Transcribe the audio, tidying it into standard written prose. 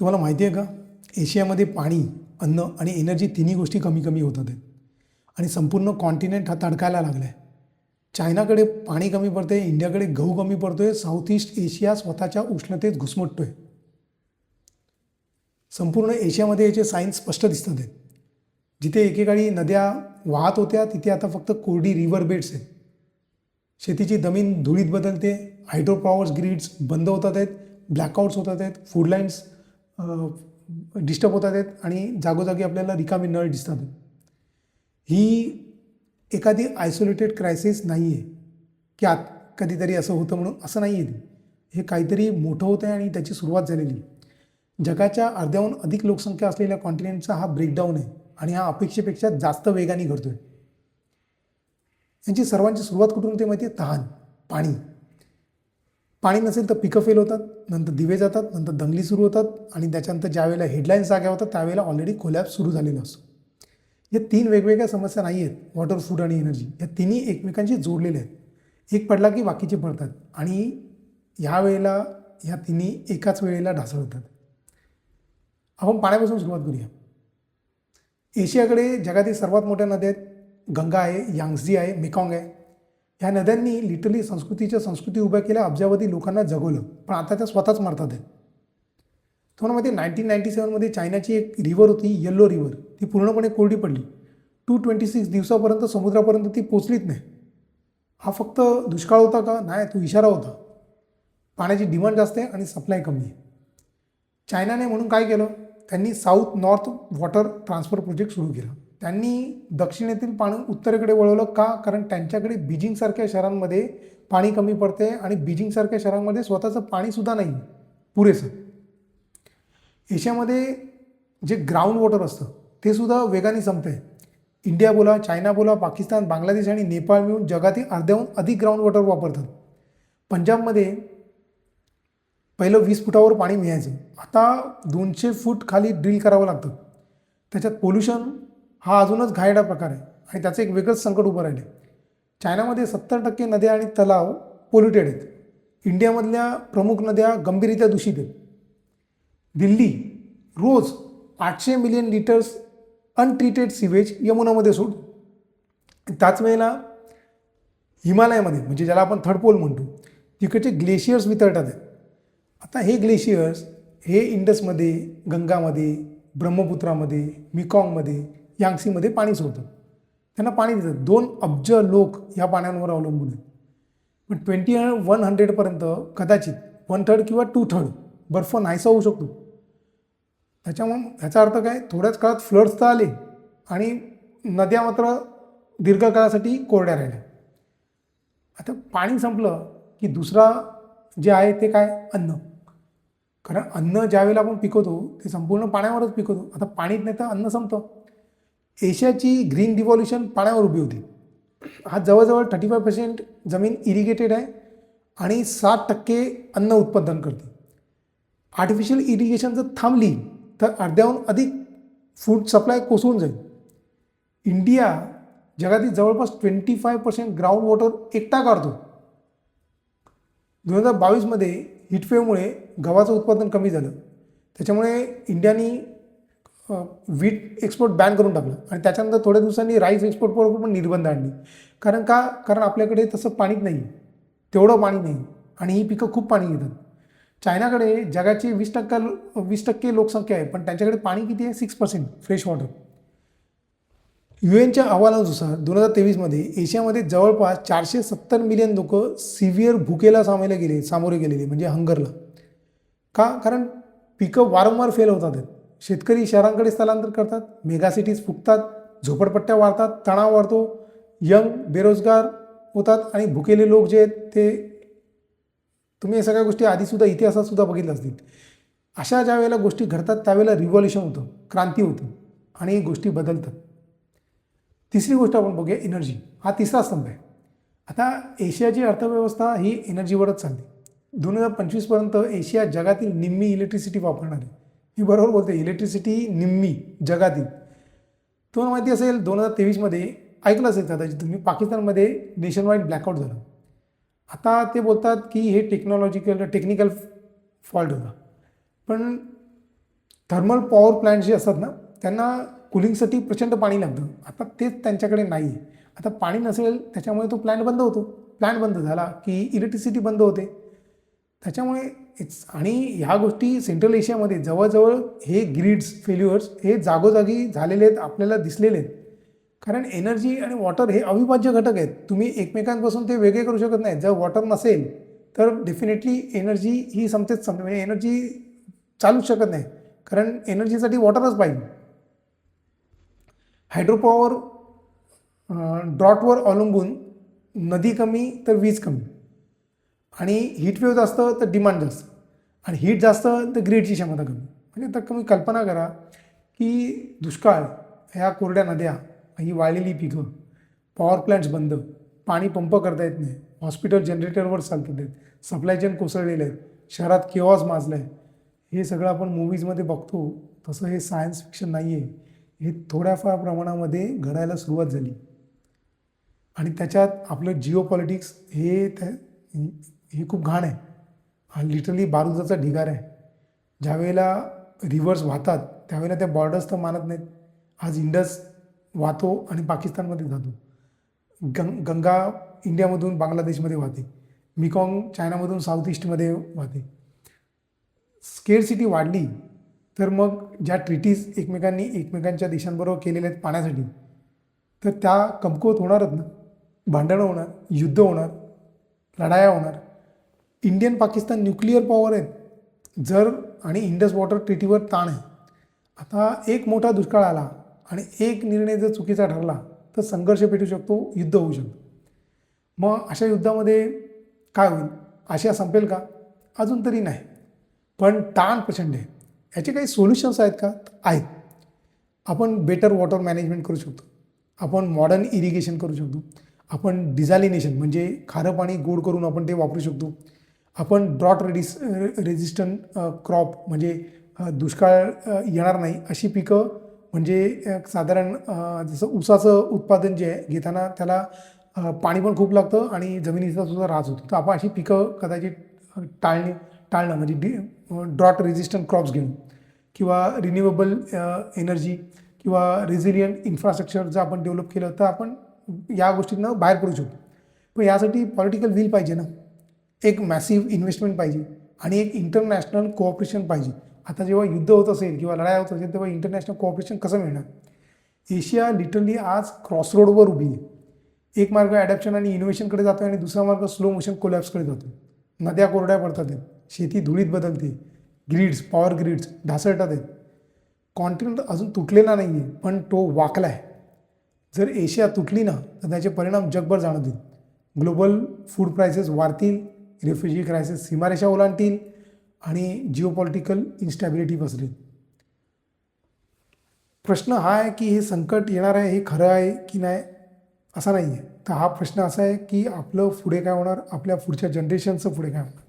तुम्हाला माहिती आहे का, एशियामध्ये पाणी, अन्न आणि एनर्जी तिन्ही गोष्टी कमी कमी होतात आहेत आणि संपूर्ण कॉन्टिनेंट हा तडकायला लागला आहे. चायनाकडे पाणी कमी पडते, इंडियाकडे गहू कमी पडतोय, साऊथ ईस्ट एशिया स्वतःच्या उष्णतेत घुसमटतोय. संपूर्ण एशियामध्ये याचे साईन्स स्पष्ट दिसतात आहेत. जिथे एकेकाळी नद्या वाहत होत्या तिथे आता फक्त कोरडी रिव्हर बेड्स आहेत. शेतीची जमीन धुळीत बदलते, हायड्रो पॉवर्स ग्रिड्स बंद होतात आहेत, ब्लॅकआउट्स होतात आहेत, फूड लाईन्स डिस्टर्ब होतात आहेत आणि जागोजागी आपल्याला रिकामी नळ दिसतात आहेत. ही एखादी आयसोलेटेड क्रायसिस नाही आहे की आत कधीतरी असं होतं म्हणून असं नाही आहे. हे काहीतरी मोठं होतं आहे आणि त्याची सुरुवात झालेली आहे. जगाच्या अर्ध्याहून अधिक लोकसंख्या असलेल्या कॉन्टिनेंटचा हा ब्रेकडाऊन आहे आणि हा अपेक्षेपेक्षा जास्त वेगाने घडतोय. यांची सर्वांची सुरुवात कुठून होते माहिती आहे? तहान, पाणी. पाणी नसेल तर पिकं फेल होतात, नंतर दिवे जातात, नंतर दंगली सुरू होतात आणि त्याच्यानंतर ज्यावेळेला हेडलाईन्स जाग्या होतात त्यावेळेला ऑलरेडी कोलॅप्स सुरू झालेला असतो. या तीन वेगवेगळ्या समस्या नाही आहेत, वॉटर, फूड आणि एनर्जी. या तिन्ही एकमेकांशी जोडलेल्या आहेत. एक पडला की बाकीचे पडतात आणि ह्यावेळेला ह्या तिन्ही एकाच वेळेला ढासळतात. आपण पाण्यापासून सुरुवात करूया. एशियाकडे जगातील सर्वात मोठ्या नद्या आहेत. गंगा आहे, यांग्झी आहे, मेकॉंग आहे. ह्या नद्यांनी लिटरली संस्कृती उभ्या केल्या, अब्जावधी लोकांना जगवलं, पण आता त्या स्वतःच मरतात आहेत. तुम्हाला माहिती आहे 1997मध्ये चायनाची एक रिव्हर होती, येल्लो रिव्हर. ती पूर्णपणे कोरडी पडली. 226 दिवसापर्यंत समुद्रापर्यंत ती पोचलीच नाही. हा फक्त दुष्काळ होता का? नाही, तो इशारा होता. पाण्याची डिमांड जास्त आहे आणि सप्लाय कमी आहे. चायनाने म्हणून काय केलं? त्यांनी south north water transfer project सुरू केला. त्यांनी दक्षिणेतील पाणी उत्तरेकडे वळवलं का? कारण त्यांच्याकडे बीजिंगसारख्या शहरांमध्ये पाणी कमी पडते आणि बीजिंगसारख्या शहरांमध्ये स्वतःचं पाणीसुद्धा नाही पुरेसं. एशियामध्ये जे ग्राउंड वॉटर असतं ते सुद्धा वेगाने संपतं आहे. इंडिया बोला, चायना बोला, पाकिस्तान, बांगलादेश आणि नेपाळ मिळून जगातील अर्ध्याहून अधिक ग्राउंड वॉटर वापरतात. पंजाबमध्ये पहिलं 20 फुटावर पाणी मिळायचं, आता 200 फूट खाली ड्रिल करावं लागतं. त्याच्यात पोल्युशन हा अजूनच घाणेरडा प्रकार आहे आणि त्याचं एक वेगळंच संकट उभं राहिलं. चायनामध्ये 70% नद्या आणि तलाव पोल्युटेड आहेत. इंडियामधल्या प्रमुख नद्या गंभीररित्या दूषित आहेत. दिल्ली रोज 800 मिलियन लिटर्स अनट्रीटेड सिवेज यमुनामध्ये सोडतो. त्याच वेळेला हिमालयामध्ये, म्हणजे ज्याला आपण थर्ड पोल म्हणतो, तिकडचे ग्लेशियर्स वितळतात आहेत. आता हे ग्लेशियर्स हे इंडसमध्ये, गंगामध्ये, ब्रह्मपुत्रामध्ये, मिकॉंगमध्ये, यांग्सीमध्ये पाणी सोडतात. त्यांना पाणी देतात. 2 अब्ज लोक ह्या पाण्यावर अवलंबून आहेत. पण 2100पर्यंत कदाचित 1/3 किंवा 2/3 बर्फ नाहीसा होऊ शकतो. त्याच्यामुळे ह्याचा अर्थ काय? थोड्याच काळात फ्लड्स तर आले आणि नद्या मात्र दीर्घकाळासाठी कोरड्या राहिल्या. आता पाणी संपलं की दुसरा जे आहे ते काय? अन्न. कारण अन्न ज्यावेळेला आपण पिकवतो ते संपूर्ण पाण्यावरच पिकवतो. आता पाणीच नाही तर अन्न संपतं. एशियाची ग्रीन रिव्हॉल्युशन पाण्यावर उभी होती. हा जवळजवळ 35% जमीन इरिगेटेड आहे आणि 60% अन्न उत्पादन करते. आर्टिफिशियल इरिगेशन जर थांबली तर अर्ध्याहून अधिक फूड सप्लाय कोसळून जाईल. इंडिया जगातील जवळपास 25% ग्राउंड वॉटर एकटा काढतो. 2022मध्ये हिटवेव्हमुळे गव्हाचं उत्पादन कमी झालं. त्याच्यामुळे इंडियानी व्हीट एक्सपोर्ट बॅन करून टाकलं आणि त्याच्यानंतर थोड्या दिवसांनी राईस एक्सपोर्टवर पण निर्बंध आणले. कारण का? कारण आपल्याकडे तसं पाणीच नाही, तेवढं पाणी नाही आणि ही पिकं खूप पाणी घेतात. चायनाकडे जगाची 20% लोकसंख्या आहे, पण त्यांच्याकडे पाणी किती आहे? 6% फ्रेश वॉटर. UN अहवालानुसार 2023मध्ये एशियामध्ये जवळपास 470 मिलियन लोक सिव्हिअर भुकेला सामोरे गेलेले, म्हणजे हंगरला. का? कारण पिकं वारंवार फेल होतात आहेत. शेतकरी शहरांकडे स्थलांतर करतात, मेगासिटीज फुटतात, झोपडपट्ट्या वाढतात, तणाव वाढतो, यंग बेरोजगार होतात आणि भुकेले लोक जे आहेत ते, तुम्ही या सगळ्या गोष्टी आधीसुद्धा इतिहासातसुद्धा बघितल्या असतील. अशा ज्या वेळेला गोष्टी घडतात त्यावेळेला रिव्हॉल्युशन होतं, क्रांती होती आणि गोष्टी बदलतात. तिसरी गोष्ट आपण बघूया, एनर्जी. हा तिसरा स्तंभ आहे. आता एशियाची अर्थव्यवस्था ही एनर्जीवरच चालली. 2025पर्यंत एशिया जगातील निम्मी इलेक्ट्रिसिटी वापरणार आहे. मी बरोबर बोलते, इलेक्ट्रिसिटी निम्मी जगातील. तुम्हाला माहिती असेल 2023मध्ये ऐकलं असेल कदाचित तुम्ही, पाकिस्तानमध्ये नेशन वाईड ब्लॅकआउट झालं. आता ते बोलतात की हे टेक्निकल फॉल्ट होता, पण थर्मल पॉवर प्लांट जे असतात ना त्यांना कुलिंगसाठी प्रचंड पाणी लागतं. आता तेच त्यांच्याकडे नाही आहे. आता पाणी नसेल त्याच्यामुळे तो प्लांट बंद होतो. प्लांट बंद झाला की इलेक्ट्रिसिटी बंद होते. त्याच्यामुळे आणि ह्या गोष्टी सेंट्रल एशियामध्ये जवळजवळ हे ग्रीड्स फेल्युअर्स हे जागोजागी झालेले आहेत, आपल्याला दिसलेले आहेत. कारण एनर्जी आणि वॉटर हे अविभाज्य घटक आहेत. तुम्ही एकमेकांपासून ते वेगळे करू शकत नाही. जर वॉटर नसेल तर डेफिनेटली एनर्जी ही संपतेच संपते. म्हणजे एनर्जी चालूच शकत नाही. कारण एनर्जीसाठी वॉटरच पाहिजे. हायड्रोपॉवर ड्रॉटवर अवलंबून नदी कमी तर वीज कमी आणि हीटवेव्ह जास्त तर डिमांड जास्त आणि हीट जास्त तर ग्रीडची क्षमता कमी. म्हणजे आता तुम्ही कल्पना करा की दुष्काळ, ह्या कोरड्या नद्या, ही वाळलेली पिकं, पॉवर प्लॅन्ट्स बंद, पाणी पंप करता येत नाही, हॉस्पिटल जनरेटरवर चालतात आहेत, सप्लाय चेन कोसळलेले आहेत, शहरात केओस माजला आहे. हे सगळं आपण मूवीजमध्ये बघतो. तसं हे सायन्स फिक्शन नाही आहे. हे थोड्याफार प्रमाणामध्ये घडायला सुरुवात झाली आणि त्याच्यात आपलं जिओ पॉलिटिक्स हे खूप घाण आहे. हा लिटरली बारूदाचा ढिगार आहे. ज्यावेळेला रिव्हर्स वाहतात त्यावेळेला त्या बॉर्डर्स तर मानत नाहीत. आज इंडस वाहतो आणि पाकिस्तानमध्ये जातो. गंगा इंडियामधून बांगलादेशमध्ये वाहते. मिकॉंग चायनामधून साऊथ ईस्टमध्ये वाहते. स्केअरसिटी वाढली तर मग ज्या ट्रिटीज एकमेकांनी एकमेकांच्या देशांबरोबर केलेल्या आहेत पाण्यासाठी तर त्या कमकुवत होणारच ना. भांडणं होणार, युद्ध होणार, लढाया होणार. इंडियन पाकिस्तान न्यूक्लिअर पॉवर आहेत जर आणि इंडस वॉटर ट्रिटीवर ताण आहे. आता एक मोठा दुष्काळ आला आणि एक निर्णय जर चुकीचा ठरला तर संघर्ष पेटू शकतो, युद्ध होऊ शकतं. मग अशा युद्धामध्ये काय होईल? आशिया संपेल का? अजून तरी नाही. पण ताण प्रचंड आहे. याचे काही सोल्युशन्स आहेत का? आहेत. आपण बेटर वॉटर मॅनेजमेंट करू शकतो. आपण मॉडर्न इरिगेशन करू शकतो. आपण डिझॅलिनेशन म्हणजे खारं पाणी गोड करून आपण ते वापरू शकतो. आपण ड्रॉट रेजिस्टंट क्रॉप म्हणजे दुष्काळ येणार नाही अशी पिकं म्हणजे साधारण जसं ऊसाचं उत्पादन जे आहे घेताना त्याला पाणी पण खूप लागतं आणि जमिनीचा सुद्धा ऱ्हास होतो. तर आपण अशी पिकं कदाचित टाळणं म्हणजे ड्रॉट रेजिस्टंट क्रॉप्स घेऊन किंवा रिन्युएबल एनर्जी किंवा रेझिलियंट इन्फ्रास्ट्रक्चर जर आपण डेव्हलप केलं तर आपण या गोष्टींना बाहेर पडू शकतो. पण यासाठी पॉलिटिकल विल पाहिजे ना. एक मॅसिव्ह इन्व्हेस्टमेंट पाहिजे आणि एक इंटरनॅशनल कोऑपरेशन पाहिजे. आता जेव्हा युद्ध होत असेल किंवा लढाई होत असेल तेव्हा इंटरनॅशनल कोऑपरेशन कसं मिळणार? एशिया लिटरली आज क्रॉसरोडवर उभी आहे. एक मार्ग ॲडॅप्शन आणि इनोव्हेशनकडे जातो आणि दुसरा मार्ग स्लो मोशन कोलॅप्सकडे जातो. नद्या कोरड्या पडतात आहेत, शेती धुळीत बदलते, ग्रीड्स पॉवर ग्रीड्स ढासळतात आहेत. कॉन्टिनेंट अजून तुटलेला नाही आहे पण तो वाकला आहे. जर एशिया तुटली ना तर त्याचे परिणाम जगभर जाणवतील. ग्लोबल फूड प्राइसेस वाढतील, रिफ्युजी क्रायसिस सीमारेषा ओलांडतील आणि जिओपॉलिटिकल इन्स्टॅबिलिटी पसरेल. प्रश्न हा आहे की हे संकट येणार आहे हे खरं आहे की नाही असा नाही आहे. तर हा प्रश्न असा आहे की आपलं पुढे काय होणार, आपल्या पुढच्या जनरेशनचं पुढे काय होणार.